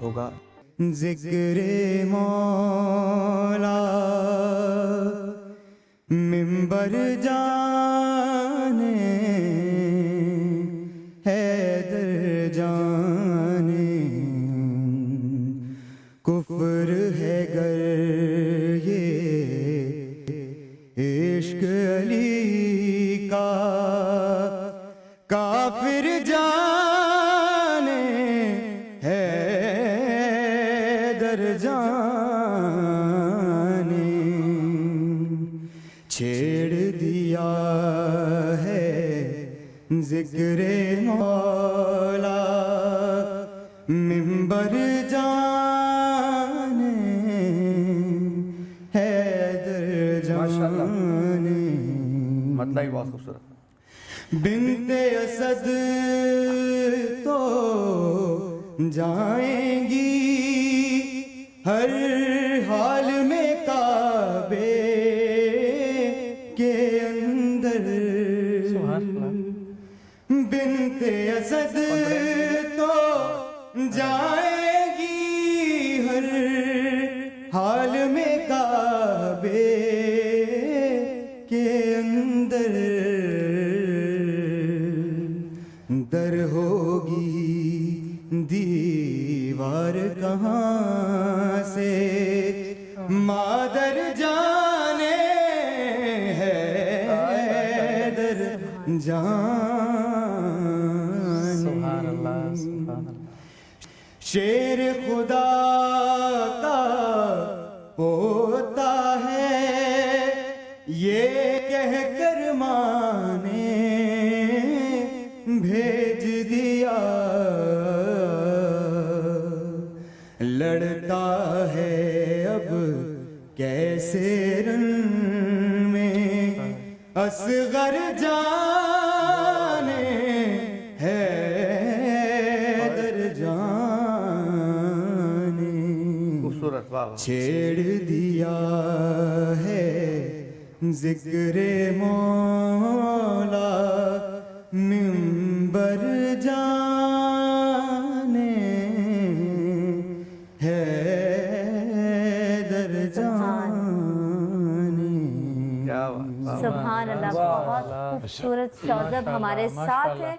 ہوگا۔ ذکر مولا منبر جانے حیدر جانے، کفر ہے گر یہ عشق علی کا، کافر جانے حیدر جانے، چھیڑ دیا ہے ذکر مولا منبر جانے حیدر جانے۔ مطلب ہی بہت خوبصورت۔ بنت اسد تو جائیں گی ہر حال میں کعبے کے اندر، بنت اسد تو جائیں گی ہر حال میں کعبے کے اندر، در ہوگی دیوار کہاں سے مادر جانے حیدر جانے۔ سبحان اللہ، سبحان اللہ۔ شیر خدا کا پوتا ہے یہ کہہ کر ماں نے بھیج دیا، لڑتا ہے اب کیسے رن میں اصغر جانے حیدر جانے، خوبصورت، واہ واہ۔ چھیڑ دیا ہے ذکر مولا منبر جانے حیدر جانے۔ کیا بات، سبحان اللہ، بہت خوبصورت شوذب ہمارے ساتھ ہے۔